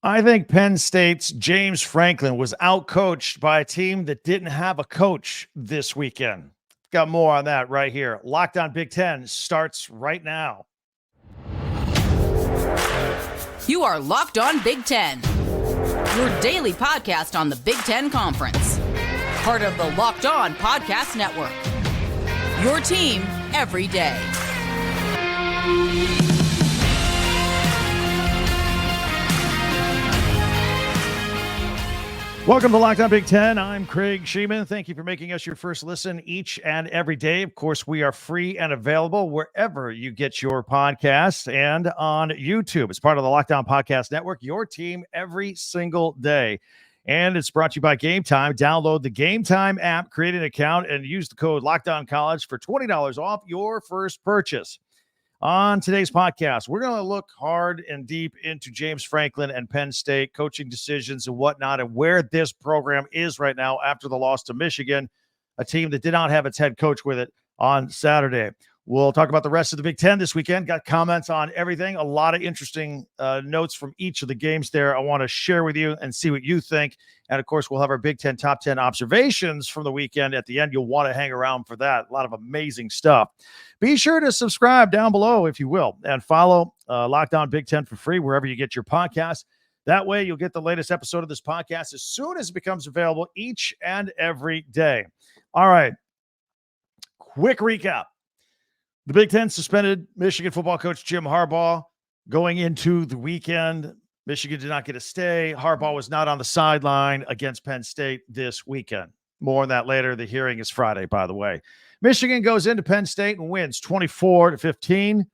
I think Penn State's James Franklin was outcoached by a team that didn't have a coach this weekend. Got more on that right here. Locked On Big Ten starts right now. You are Locked On Big Ten, your daily podcast on the Big Ten Conference. Part of the Locked On Podcast Network. Your team every day. Welcome to Locked On Big Ten. I'm Craig Sheeman. Thank you for making us your first listen each and every day. Of course, we are free and available wherever you get your podcasts and on YouTube. It's part of the Locked On Podcast Network, your team every single day. And it's brought to you by Game Time. Download the Game Time app, create an account, and use the code LOCKEDONCollege for $20 off your first purchase. On today's podcast, we're going to look hard and deep into James Franklin and Penn State coaching decisions and whatnot, and where this program is right now after the loss to Michigan, a team that did not have its head coach with it on Saturday. We'll talk about the rest of the Big Ten this weekend. Got comments on everything. A lot of interesting notes from each of the games there I want to share with you and see what you think. And, of course, we'll have our Big Ten top 10 observations from the weekend at the end. You'll want to hang around for that. A lot of amazing stuff. Be sure to subscribe down below, if you will, and follow Locked On Big Ten for free wherever you get your podcasts. That way, you'll get the latest episode of this podcast as soon as it becomes available each and every day. All right. Quick recap. The Big Ten suspended Michigan football coach Jim Harbaugh going into the weekend. Michigan did not get a stay. Harbaugh was not on the sideline against Penn State this weekend. More on that later. The hearing is Friday, by the way. Michigan goes into Penn State and wins 24-15.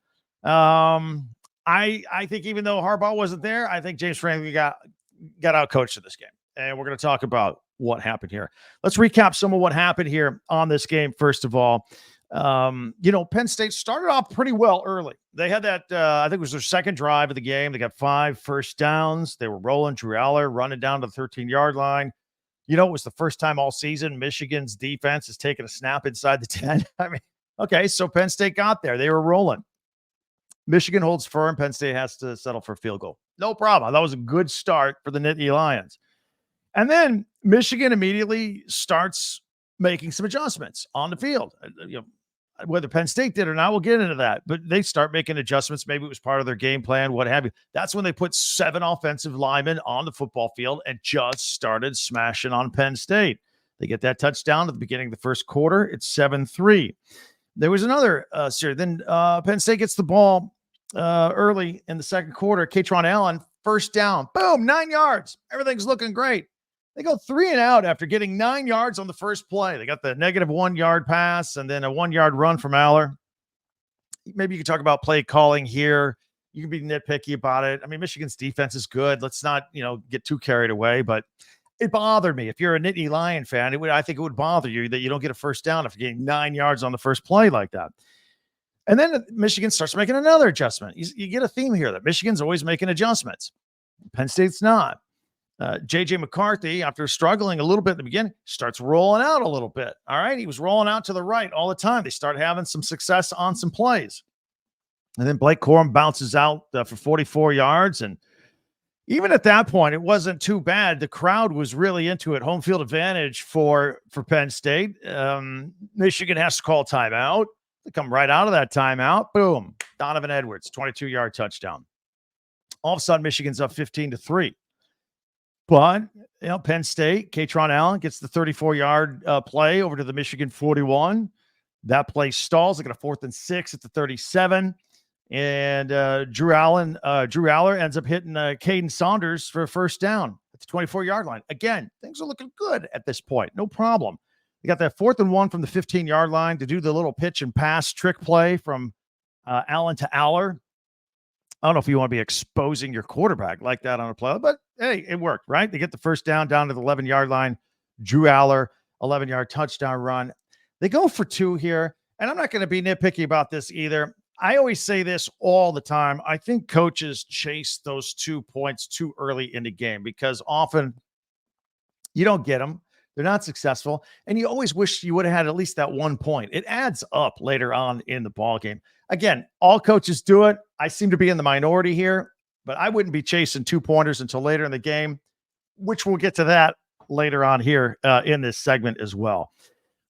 I think even though Harbaugh wasn't there, I think James Franklin got out coached in this game. And we're going to talk about what happened here. Let's recap some of what happened here on this game, first of all. Penn State started off pretty well early. They had that, I think it was their second drive of the game. They got 5 first downs. They were rolling. Drew Aller running down to the 13-yard line. It was the first time all season Michigan's defense has taken a snap inside the 10. I mean, okay, so Penn State got there. They were rolling. Michigan holds firm. Penn State has to settle for a field goal. No problem. That was a good start for the Nittany Lions. And then Michigan immediately starts making some adjustments on the field. Whether Penn State did or not, we'll get into that. But they start making adjustments. Maybe it was part of their game plan, what have you. That's when they put 7 offensive linemen on the football field and just started smashing on Penn State. They get that touchdown at the beginning of the first quarter. It's 7-3. There was another series. Then Penn State gets the ball early in the second quarter. Katron Allen, first down. Boom, 9 yards. Everything's looking great. They go 3 and out after getting 9 yards on the first play. They got the negative 1 yard pass and then a 1 yard run from Aller. Maybe you could talk about play calling here. You can be nitpicky about it. I mean, Michigan's defense is good. Let's not, get too carried away, but it bothered me. If you're a Nittany Lion fan, I think it would bother you that you don't get a first down after getting 9 yards on the first play like that. And then Michigan starts making another adjustment. You get a theme here that Michigan's always making adjustments. Penn State's not. J.J. McCarthy, after struggling a little bit in the beginning, starts rolling out a little bit. All right. He was rolling out to the right all the time. They start having some success on some plays. And then Blake Corum bounces out for 44 yards. And even at that point, it wasn't too bad. The crowd was really into it. Home field advantage for Penn State. Michigan has to call timeout. They come right out of that timeout. Boom. Donovan Edwards, 22-yard touchdown. All of a sudden, Michigan's up 15-3. But, Penn State, Katron Allen gets the 34-yard play over to the Michigan 41. That play stalls. They got a 4th and 6 at the 37. And Drew Aller ends up hitting Caden Saunders for a first down at the 24-yard line. Again, things are looking good at this point. No problem. They got that 4th and 1 from the 15-yard line to do the little pitch and pass trick play from Allen to Aller. I don't know if you want to be exposing your quarterback like that on a play, but hey, it worked, right? They get the first down to the 11-yard line. Drew Aller, 11-yard touchdown run. They go for 2 here, and I'm not going to be nitpicky about this either. I always say this all the time. I think coaches chase those 2 points too early in the game because often you don't get them. They're not successful, and you always wish you would have had at least that 1 point. It adds up later on in the ball game. Again, all coaches do it. I seem to be in the minority here, but I wouldn't be chasing 2-pointers until later in the game, which we'll get to that later on here in this segment as well.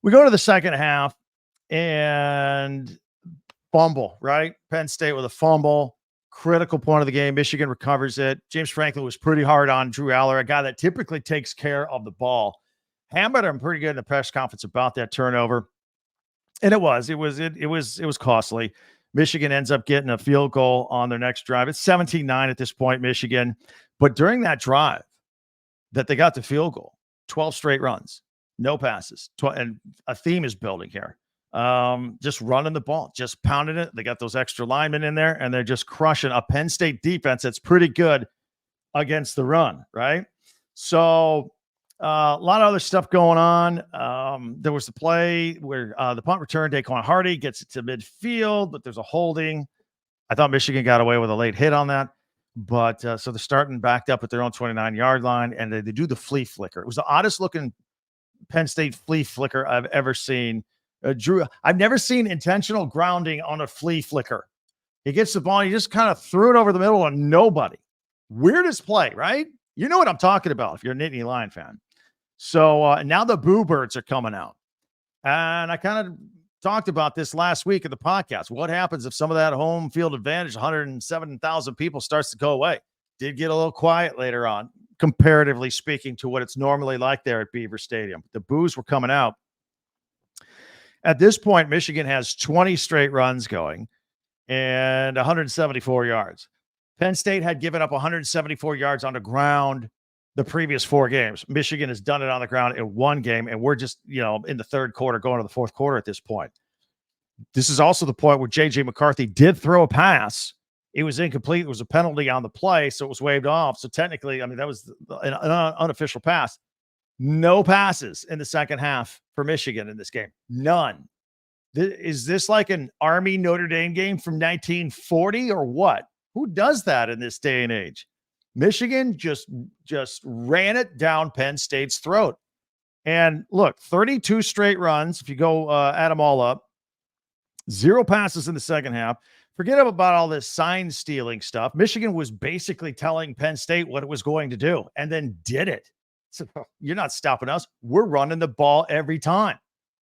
We go to the second half and fumble, right? Penn State with a fumble, critical point of the game. Michigan recovers it. James Franklin was pretty hard on Drew Aller, a guy that typically takes care of the ball. Hammered him pretty good in the press conference about that turnover. And it was costly. Michigan ends up getting a field goal on their next drive. It's 17-9 at this point, Michigan. But during that drive that they got the field goal, 12 straight runs, no passes. And a theme is building here. Just running the ball, just pounding it. They got those extra linemen in there, and they're just crushing a Penn State defense that's pretty good against the run, right? So a lot of other stuff going on. There was the play where the punt return, Daquan Hardy gets it to midfield, but there's a holding. I thought Michigan got away with a late hit on that. But so they're starting backed up at their own 29-yard line, and they do the flea flicker. It was the oddest looking Penn State flea flicker I've ever seen. Drew, I've never seen intentional grounding on a flea flicker. He gets the ball, he just kind of threw it over the middle on nobody. Weirdest play, right? You know what I'm talking about if you're a Nittany Lion fan. So now the Boo Birds are coming out. And I kind of talked about this last week in the podcast. What happens if some of that home field advantage, 107,000 people, starts to go away? Did get a little quiet later on, comparatively speaking to what it's normally like there at Beaver Stadium. The boos were coming out. At this point, Michigan has 20 straight runs going and 174 yards. Penn State had given up 174 yards on the ground the previous 4 games. Michigan has done it on the ground in 1 game, and we're just, in the third quarter, going to the fourth quarter at this point. This is also the point where J.J. McCarthy did throw a pass. It was incomplete. It was a penalty on the play, so it was waved off. So technically, that was an unofficial pass. No passes in the second half for Michigan in this game. None. Is this like an Army Notre Dame game from 1940 or what? Who does that in this day and age? Michigan just ran it down Penn State's throat. And look, 32 straight runs, if you go add them all up, 0 passes in the second half. Forget about all this sign stealing stuff. Michigan was basically telling Penn State what it was going to do and then did it. So you're not stopping us. We're running the ball every time.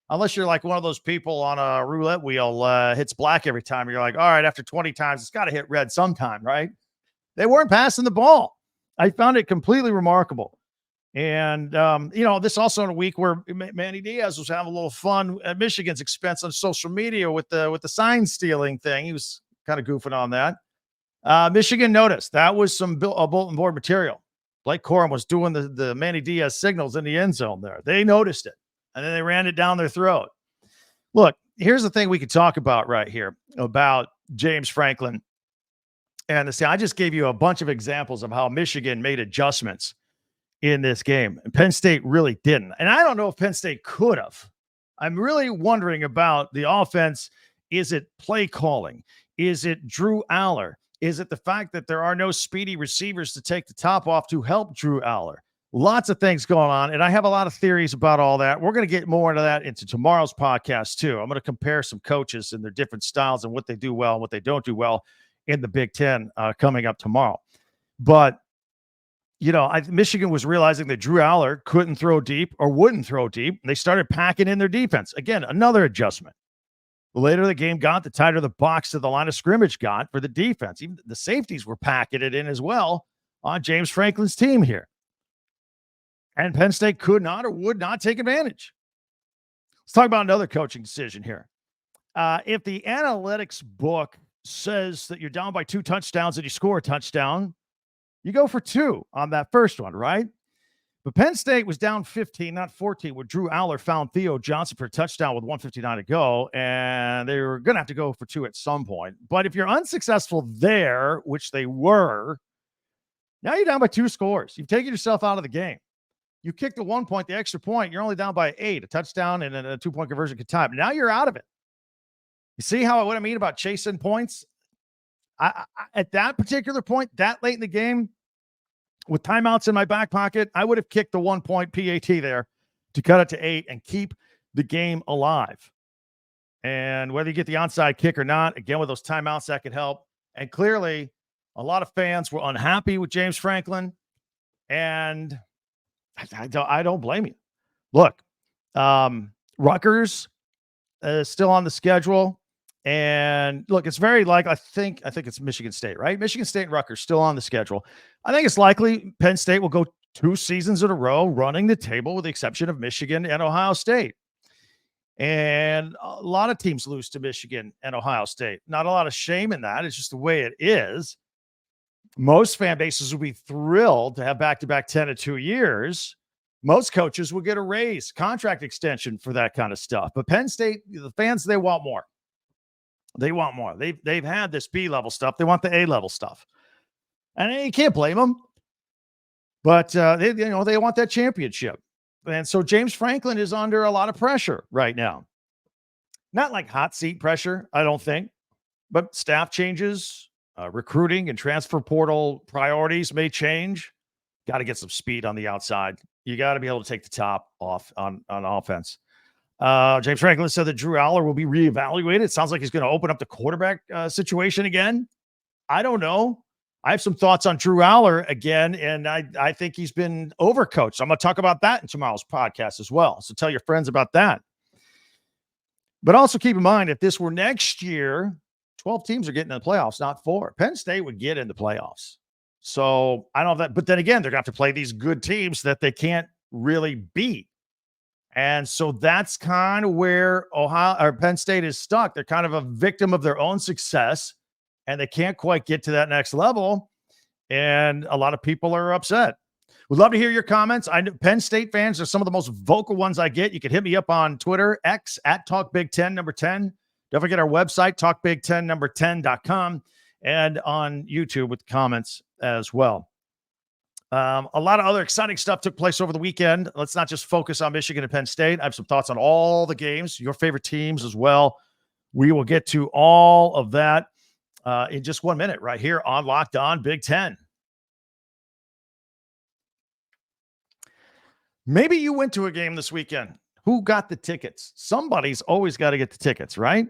Unless you're like one of those people on a roulette wheel, hits black every time. You're like, all right, after 20 times, it's got to hit red sometime, right? They weren't passing the ball. I found it completely remarkable. And, this also in a week where Manny Diaz was having a little fun at Michigan's expense on social media with the sign stealing thing. He was kind of goofing on that. Michigan noticed that was some bulletin board material. Blake Corum was doing the Manny Diaz signals in the end zone there. They noticed it, and then they ran it down their throat. Look, here's the thing we could talk about right here about James Franklin. And I just gave you a bunch of examples of how Michigan made adjustments in this game. And Penn State really didn't. And I don't know if Penn State could have. I'm really wondering about the offense. Is it play calling? Is it Drew Aller? Is it the fact that there are no speedy receivers to take the top off to help Drew Aller? Lots of things going on, and I have a lot of theories about all that. We're going to get more into that into tomorrow's podcast, too. I'm going to compare some coaches and their different styles and what they do well and what they don't do well in the Big Ten coming up tomorrow. But, Michigan was realizing that Drew Aller couldn't throw deep or wouldn't throw deep, and they started packing in their defense. Again, another adjustment. The later the game got, the tighter the box to the line of scrimmage got for the defense. Even the safeties were packing it in as well on James Franklin's team here. And Penn State could not or would not take advantage. Let's talk about another coaching decision here. If the analytics book says that you're down by 2 touchdowns and you score a touchdown, you go for 2 on that first one, right? But Penn State was down 15, not 14, where Drew Aller found Theo Johnson for a touchdown with 1:59 to go, and they were going to have to go for 2 at some point. But if you're unsuccessful there, which they were, now you're down by 2 scores. You've taken yourself out of the game. You kicked the 1 point, the extra point, you're only down by 8, a touchdown and a 2-point conversion could tie. Now you're out of it. You see what I mean about chasing points? At that particular point, that late in the game, with timeouts in my back pocket, I would have kicked the 1-point PAT there to cut it to 8 and keep the game alive. And whether you get the onside kick or not, again, with those timeouts, that could help. And clearly, A lot of fans were unhappy with James Franklin, and I don't blame you. Look, Rutgers is still on the schedule. And look, it's very likely. I think it's Michigan State, right? Michigan State and Rutgers still on the schedule. I think it's likely Penn State will go 2 seasons in a row running the table, with the exception of Michigan and Ohio State. And a lot of teams lose to Michigan and Ohio State. Not a lot of shame in that. It's just the way it is. Most fan bases would be thrilled to have back-to-back 10 in 2 years. Most coaches will get a raise, contract extension for that kind of stuff. But Penn State, the fans, they want more. They want more. They've had this B-level stuff. They want the A-level stuff. And you can't blame them. But they want that championship. And so James Franklin is under a lot of pressure right now. Not like hot seat pressure, I don't think. But staff changes, recruiting and transfer portal priorities may change. Got to get some speed on the outside. You got to be able to take the top off on offense. James Franklin said that Drew Aller will be reevaluated. It sounds like he's going to open up the quarterback situation again. I don't know. I have some thoughts on Drew Aller again, and I think he's been overcoached. I'm going to talk about that in tomorrow's podcast as well. So tell your friends about that. But also keep in mind, if this were next year, 12 teams are getting in the playoffs, not 4. Penn State would get in the playoffs. So I don't know if that, but then again, they're going to have to play these good teams that they can't really beat. And so that's kind of where Penn State is stuck. They're kind of a victim of their own success, and they can't quite get to that next level. And a lot of people are upset. We'd love to hear your comments. I know Penn State fans are some of the most vocal ones I get. You can hit me up on Twitter, X at TalkBig10 10. Don't forget our website, TalkBig10 10.com, and on YouTube with comments as well. A lot of other exciting stuff took place over the weekend. Let's not just focus on Michigan and Penn State. I have some thoughts on all the games, your favorite teams as well. We will get to all of that in just 1 minute right here on Locked On Big Ten. Maybe you went to a game this weekend. Who got the tickets? Somebody's always got to get the tickets, right?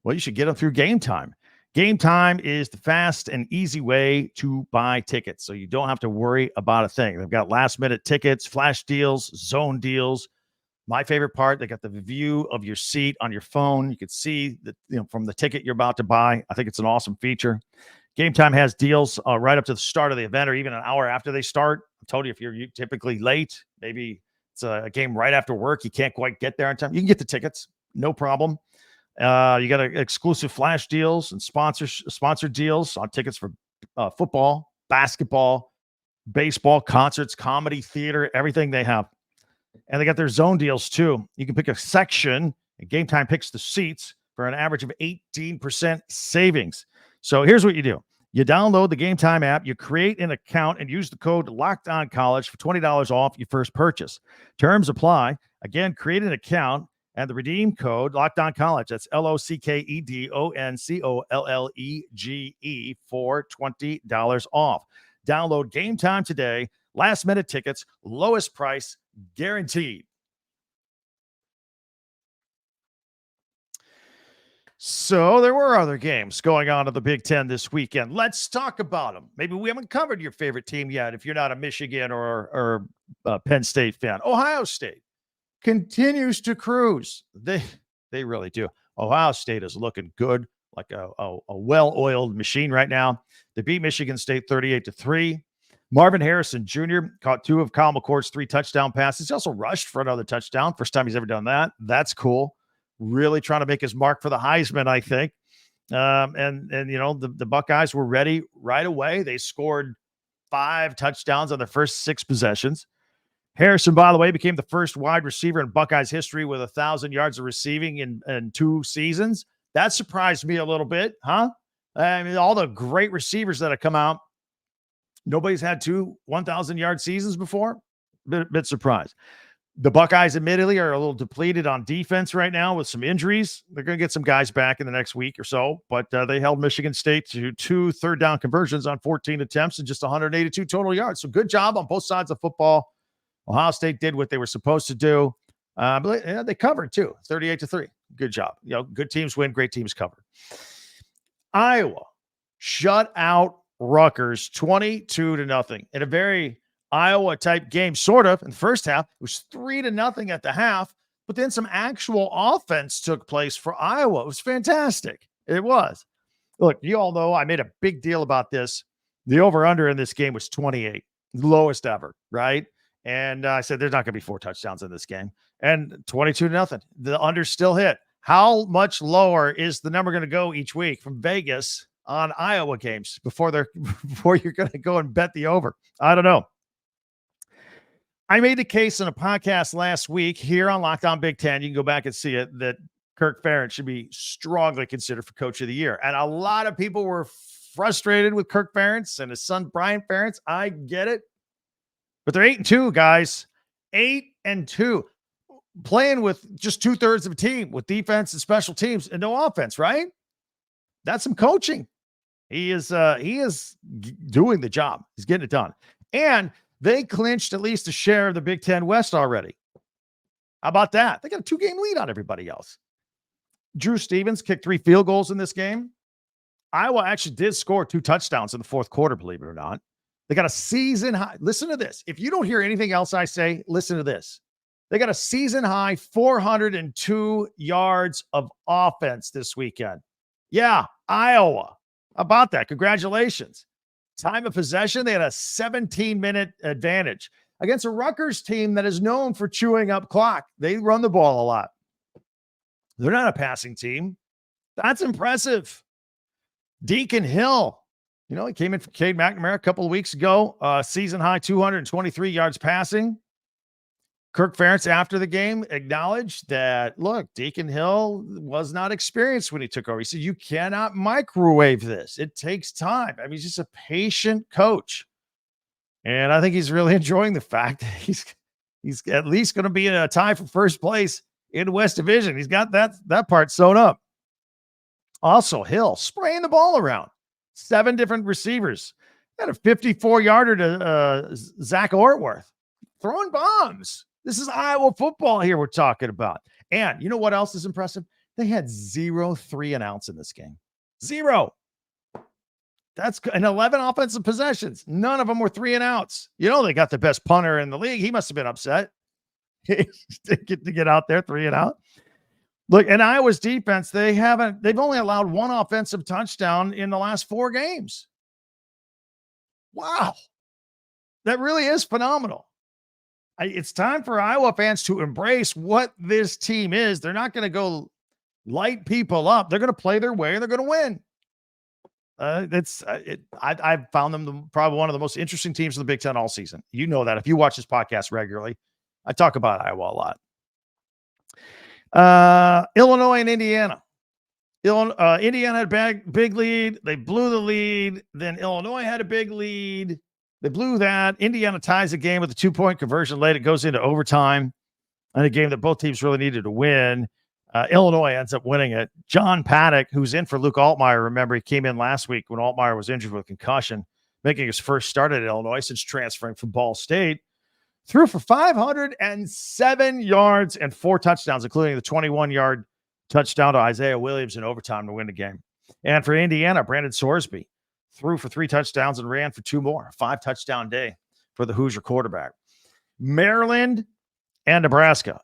Well, you should get them through Game Time. Game Time is the fast and easy way to buy tickets, so you don't have to worry about a thing. They've got last-minute tickets, flash deals, zone deals. My favorite part, they got the view of your seat on your phone. You can see from the ticket you're about to buy. I think it's an awesome feature. Game Time has deals right up to the start of the event or even an hour after they start. I told you, if you're typically late, maybe it's a game right after work, you can't quite get there on time, you can get the tickets, no problem. You got exclusive flash deals and sponsored deals on tickets for football, basketball, baseball, concerts, comedy, theater, everything they have. And they got their zone deals too. You can pick a section, and Game Time picks the seats for an average of 18% savings. So here's what you do. You download the Game Time app, you create an account, and use the code LOCKEDONCollege for $20 off your first purchase. Terms apply. Again, create an account and the redeem code LOCKEDONCollege. That's LOCKEDONCOLLEGE for $20 off. Download Game Time today. Last minute tickets, lowest price guaranteed. So there were other games going on in the Big Ten this weekend. Let's talk about them. Maybe we haven't covered your favorite team yet if you're not a Michigan or Penn State fan. Ohio State continues to cruise. They really do. Ohio State is looking good, like a well-oiled machine right now. They beat Michigan State 38-3. Marvin Harrison Jr. caught 2 of Kyle McCord's 3 touchdown passes. He also rushed for another touchdown. First time he's ever done that. That's cool. Really trying to make his mark for the Heisman, I think. And the Buckeyes were ready right away. They scored 5 touchdowns on their first 6 possessions. Harrison, by the way, became the first wide receiver in Buckeyes history with 1,000 yards of receiving in 2 seasons. That surprised me a little bit, huh? I mean, all the great receivers that have come out, nobody's had 2 1,000-yard seasons before. Bit surprised. The Buckeyes admittedly are a little depleted on defense right now with some injuries. They're going to get some guys back in the next week or so, but they held Michigan State to 2 third-down conversions on 14 attempts and just 182 total yards. So good job on both sides of football. Ohio State did what they were supposed to do. But they covered too, 38-3. Good job. Good teams win, great teams cover. Iowa shut out Rutgers 22-0 in a very Iowa type game, sort of. In the first half, it was 3-0 at the half, but then some actual offense took place for Iowa. It was fantastic. It was. Look, you all know I made a big deal about this. The over-under in this game was 28, lowest ever, right? And I said there's not going to be 4 touchdowns in this game. And 22-0. The under still hit. How much lower is the number going to go each week from Vegas on Iowa games before you're going to go and bet the over? I don't know. I made the case in a podcast last week here on Locked On Big Ten. You can go back and see it, that Kirk Ferentz should be strongly considered for Coach of the Year. And a lot of people were frustrated with Kirk Ferentz and his son, Brian Ferentz. I get it. But they're 8-2, guys. 8-2. Playing with just 2/3 of a team with defense and special teams and no offense, right? That's some coaching. He is doing the job. He's getting it done. And they clinched at least a share of the Big Ten West already. How about that? They got a 2-game lead on everybody else. Drew Stevens kicked 3 field goals in this game. Iowa actually did score 2 touchdowns in the fourth quarter, believe it or not. They got a season high. Listen to this. If you don't hear anything else I say, listen to this. They got a season high 402 yards of offense this weekend. Yeah, Iowa. How about that? Congratulations. Time of possession, they had a 17-minute advantage against a Rutgers team that is known for chewing up clock. They run the ball a lot. They're not a passing team. That's impressive. Deacon Hill, he came in for Cade McNamara a couple of weeks ago, season high 223 yards passing. Kirk Ferentz, after the game, acknowledged that, look, Deacon Hill was not experienced when he took over. He said, you cannot microwave this. It takes time. I mean, he's just a patient coach. And I think he's really enjoying the fact that he's at least going to be in a tie for first place in the West Division. He's got that part sewn up. Also, Hill spraying the ball around. 7 different receivers. Got a 54-yarder to Zach Ortworth. Throwing bombs. This is Iowa football here we're talking about. And you know what else is impressive? They had 0 3-and-outs in this game. 0. That's an 11 offensive possessions. None of them were 3-and-outs. They got the best punter in the league. He must have been upset to get out there 3-and-out. Look, and Iowa's defense, they've only allowed 1 offensive touchdown in the last 4 games. Wow. That really is phenomenal. It's time for Iowa fans to embrace what this team is. They're not going to go light people up. They're going to play their way and they're going to win. I've found them probably one of the most interesting teams in the Big Ten all season. You know that if you watch this podcast regularly. I talk about Iowa a lot. Illinois and Indiana. Indiana had a big lead. They blew the lead. Then Illinois had a big lead. They blew that. Indiana ties the game with a 2-point conversion late. It goes into overtime in a game that both teams really needed to win. Illinois ends up winning it. John Paddock, who's in for Luke Altmaier, remember, he came in last week when Altmaier was injured with concussion, making his first start at Illinois since transferring from Ball State. Threw for 507 yards and 4 touchdowns, including the 21-yard touchdown to Isaiah Williams in overtime to win the game. And for Indiana, Brandon Sorsby threw for 3 touchdowns and ran for 2 more. 5-touchdown day for the Hoosier quarterback. Maryland and Nebraska.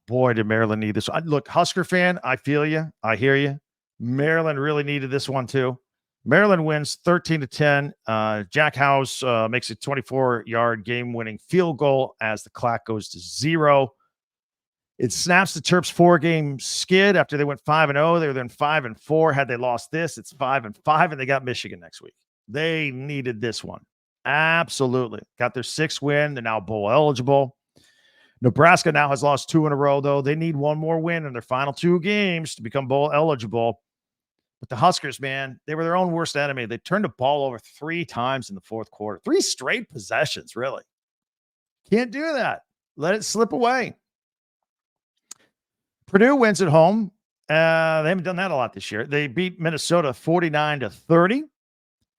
Boy, did Maryland need this. Look, Husker fan, I feel you. I hear you. Maryland really needed this one too. Maryland wins 13-10. Jack House makes a 24-yard game-winning field goal as the clock goes to 0. It snaps the Terps' 4-game skid after they went 5-0. They were then 5-4. Had they lost this, it's 5-5, and they got Michigan next week. They needed this one. Absolutely. Got their 6th win. They're now bowl eligible. Nebraska now has lost 2 in a row, though. They need one more win in their final 2 games to become bowl eligible. But the Huskers, man, they were their own worst enemy. They turned the ball over 3 times in the fourth quarter. 3 straight possessions, really. Can't do that. Let it slip away. Purdue wins at home. They haven't done that a lot this year. They beat Minnesota 49-30.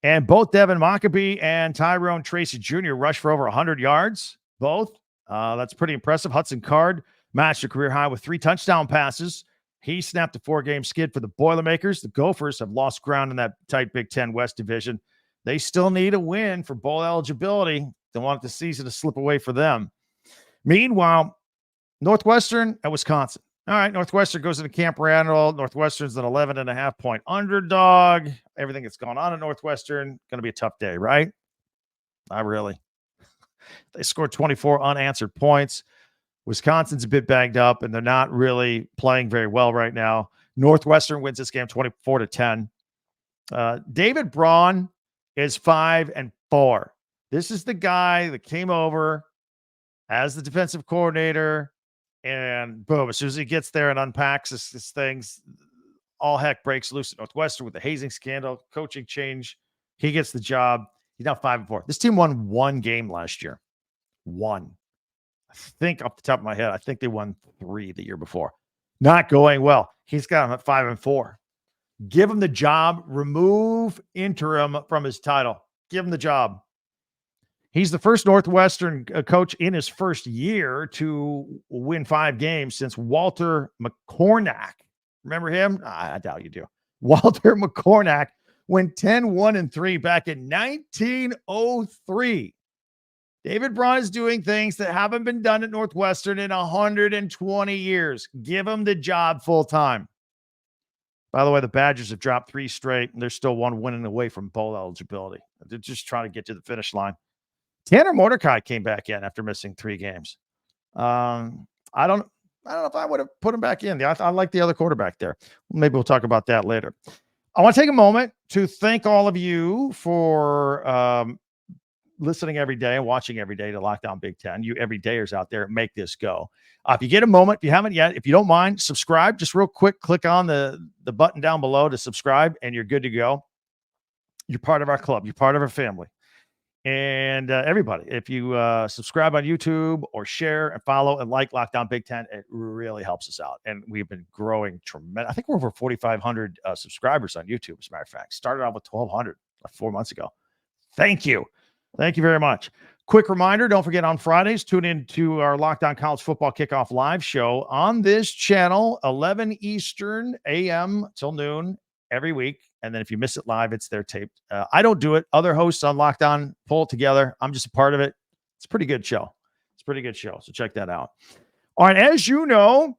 And both Devin Mockabee and Tyrone Tracy Jr. rushed for over 100 yards. Both. That's pretty impressive. Hudson Card matched a career high with 3 touchdown passes. He snapped a 4-game skid for the Boilermakers. The Gophers have lost ground in that tight Big Ten West division. They still need a win for bowl eligibility. They want the season to slip away for them. Meanwhile, Northwestern at Wisconsin. All right, Northwestern goes into Camp Randall. Northwestern's an 11.5-point underdog. Everything that's going on at Northwestern, going to be a tough day, right? Not really. They scored 24 unanswered points. Wisconsin's a bit banged up, and they're not really playing very well right now. Northwestern wins this game 24-10. David Braun is 5-4. This is the guy that came over as the defensive coordinator, and boom, as soon as he gets there and unpacks his things, all heck breaks loose at Northwestern with the hazing scandal, coaching change. He gets the job. He's now 5-4. This team won one game last year. One. I think off the top of my head, I think they won 3 the year before. Not going well. He's got him at 5-4. Give him the job. Remove interim from his title. Give him the job. He's the first Northwestern coach in his first year to win 5 games since Walter McCornack. Remember him? I doubt you do. Walter McCornack went 10-1-3 back in 1903. David Braun is doing things that haven't been done at Northwestern in 120 years. Give him the job full time. By the way, the Badgers have dropped 3 straight, and they're still 1 winning away from bowl eligibility. They're just trying to get to the finish line. Tanner Mordecai came back in after missing 3 games. I don't know if I would have put him back in. I like the other quarterback there. Maybe we'll talk about that later. I want to take a moment to thank all of you for listening every day and watching every day to Lockdown Big Ten. You everydayers out there, make this go. If you get a moment, if you haven't yet, if you don't mind, subscribe. Just real quick, click on the button down below to subscribe, and you're good to go. You're part of our club. You're part of our family. And everybody, if you subscribe on YouTube or share and follow and like Lockdown Big Ten, it really helps us out. And we've been growing tremendous. I think we're over 4,500 subscribers on YouTube, as a matter of fact. Started out with 1,200 4 months ago. Thank you. Thank you very much. Quick reminder, don't forget on Fridays, tune in to our Lockdown College Football Kickoff live show on this channel, 11 Eastern a.m. till noon every week. And then if you miss it live, it's there taped. I don't do it. Other hosts on Lockdown pull it together. I'm just a part of it. It's a pretty good show. It's a pretty good show. So check that out. All right. As you know,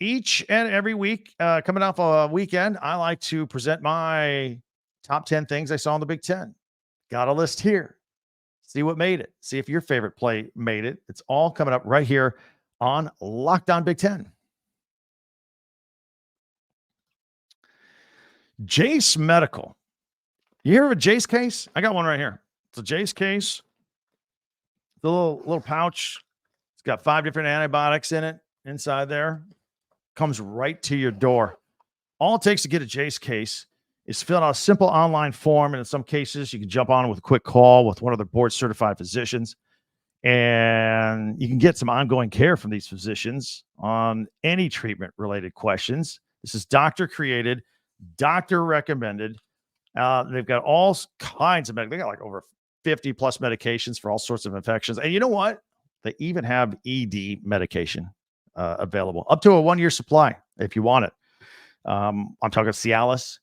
each and every week, coming off a weekend, I like to present my top 10 things I saw in the Big Ten. Got a list here. See what made it. See if your favorite play made it. It's all coming up right here on Lockdown Big Ten. Jace Medical. You hear of a Jace case? I got one right here. It's a Jace case. The little pouch. It's got 5 different antibiotics in it inside there. Comes right to your door. All it takes to get a Jace case is fill out a simple online form, and in some cases, you can jump on with a quick call with one of their board-certified physicians, and you can get some ongoing care from these physicians on any treatment-related questions. This is doctor-created, doctor-recommended. They've got all kinds of they got like over 50-plus medications for all sorts of infections. And you know what? They even have ED medication available, up to a 1-year supply if you want it. I'm talking Cialis,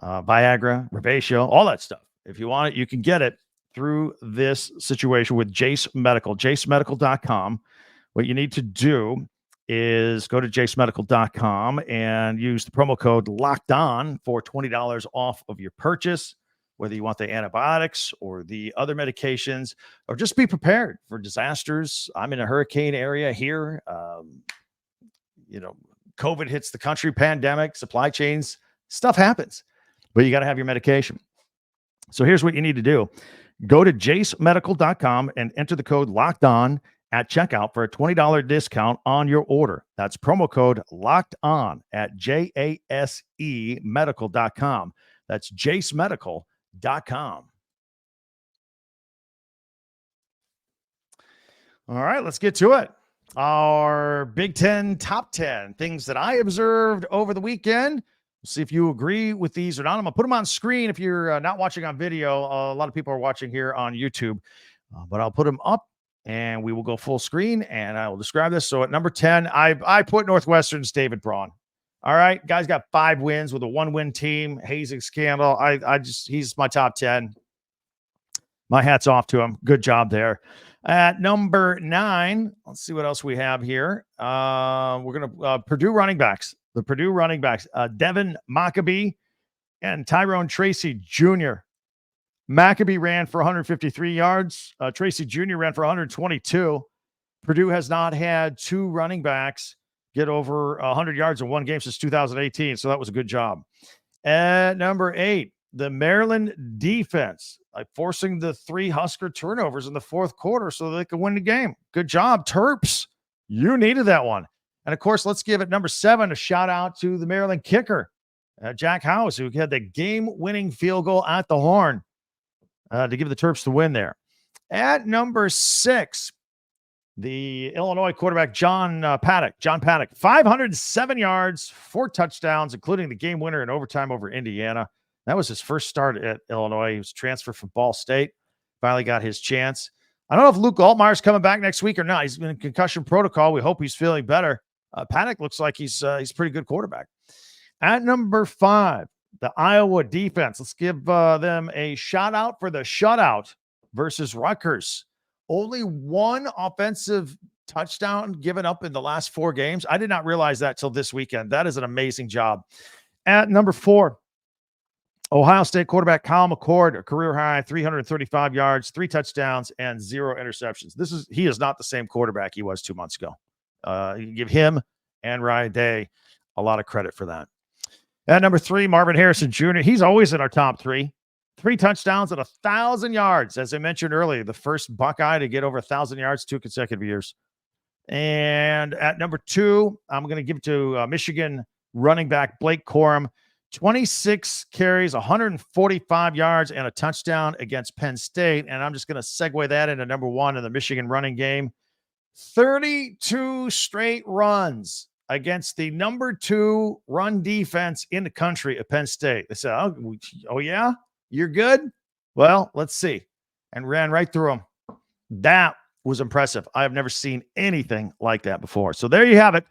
Viagra, Revatio, all that stuff. If you want it, you can get it through this situation with Jace Medical, jacemedical.com. What you need to do is go to jacemedical.com and use the promo code Locked On for $20 off of your purchase, whether you want the antibiotics or the other medications, or just be prepared for disasters. I'm in a hurricane area here. COVID hits the country, pandemic, supply chains, stuff happens. But you got to have your medication. So here's what you need to do. Go to jacemedical.com and enter the code Locked On at checkout for a $20 discount on your order. That's promo code Locked On at JASEmedical.com. That's jacemedical.com. All right, let's get to it. Our Big Ten top 10 things that I observed over the weekend. We'll see if you agree with these or not. I'm going to put them on screen if you're not watching on video. A lot of people are watching here on YouTube, but I'll put them up and we will go full screen and I will describe this. So at number 10, I put Northwestern's David Braun. All right. Guy's got 5 wins with a 1-win team. Hazing scandal. He's my top 10. My hat's off to him. Good job there. At number 9, let's see what else we have here. We're going to Purdue running backs. The Purdue running backs, Devin Maccabee and Tyrone Tracy Jr. Maccabee ran for 153 yards. Tracy Jr. ran for 122. Purdue has not had 2 running backs get over 100 yards in one game since 2018, so that was a good job. At number 8, the Maryland defense, forcing the 3 Husker turnovers in the fourth quarter so they could win the game. Good job, Terps. You needed that one. And, of course, let's give it number 7 a shout-out to the Maryland kicker, Jack House, who had the game-winning field goal at the horn to give the Terps the win there. At number 6, the Illinois quarterback, John Paddock, 507 yards, 4 touchdowns, including the game winner in overtime over Indiana. That was his first start at Illinois. He was transferred from Ball State, finally got his chance. I don't know if Luke Altmaier's coming back next week or not. He's been in concussion protocol. We hope he's feeling better. Paddock looks like he's a pretty good quarterback. At number 5, the Iowa defense. Let's give them a shout out for the shutout versus Rutgers. Only 1 offensive touchdown given up in the last 4 games. I did not realize that till this weekend. That is an amazing job. At number 4, Ohio State quarterback Kyle McCord, a career high 335 yards, 3 touchdowns, and 0 interceptions. He is not the same quarterback he was 2 months ago. You give him and Ryan Day a lot of credit for that. At number 3, Marvin Harrison Jr. He's always in our top 3. 3 touchdowns and 1,000 yards. As I mentioned earlier, the first Buckeye to get over 1,000 yards 2 consecutive years. And at number 2, I'm going to give it to Michigan running back Blake Corum. 26 carries, 145 yards, and a touchdown against Penn State. And I'm just going to segue that into number 1 in the Michigan running game. 32 straight runs against the number 2 run defense in the country at Penn State. They said, oh yeah? You're good? Well, let's see. And ran right through them. That was impressive. I have never seen anything like that before. So there you have it.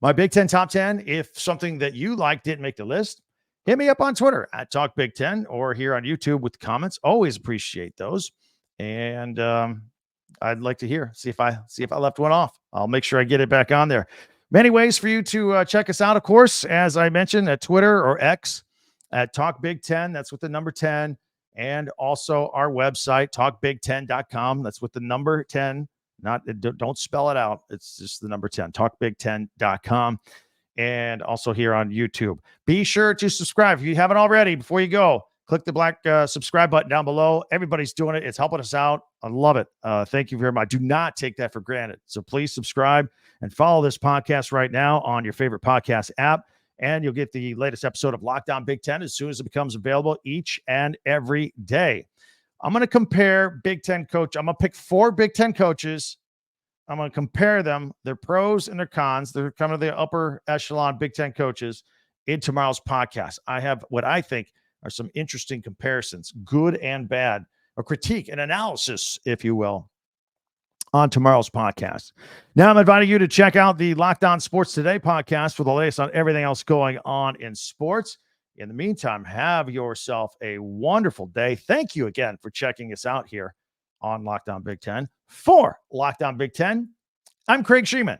My Big Ten top 10. If something that you like didn't make the list, hit me up on Twitter at Talk Big Ten or here on YouTube with comments. Always appreciate those. And I'd like to hear, see if I left one off. I'll make sure I get it back on there. Many ways for you to check us out, of course, as I mentioned, at Twitter or X at Talk Big Ten. That's with the number 10. And also our website, talkbig10.com. That's with the number 10. Don't spell it out. It's just the number 10, talkbig10.com. And also here on YouTube. Be sure to subscribe if you haven't already. Before you go, click the black subscribe button down below. Everybody's doing it. It's helping us out. I love it. Thank you very much. Do not take that for granted. So please subscribe and follow this podcast right now on your favorite podcast app. And you'll get the latest episode of Locked On Big Ten as soon as it becomes available each and every day. I'm going to compare Big Ten coach. I'm going to pick 4 Big Ten coaches. I'm going to compare them, their pros and their cons. They're kind of the upper echelon Big Ten coaches in tomorrow's podcast. I have what I think are some interesting comparisons, good and bad, a critique, an analysis, if you will, on tomorrow's podcast. Now I'm inviting you to check out the Locked On Sports Today podcast for the latest on everything else going on in sports. In the meantime, have yourself a wonderful day. Thank you again for checking us out here on Locked On Big Ten. For Locked On Big Ten, I'm Craig Sheeman.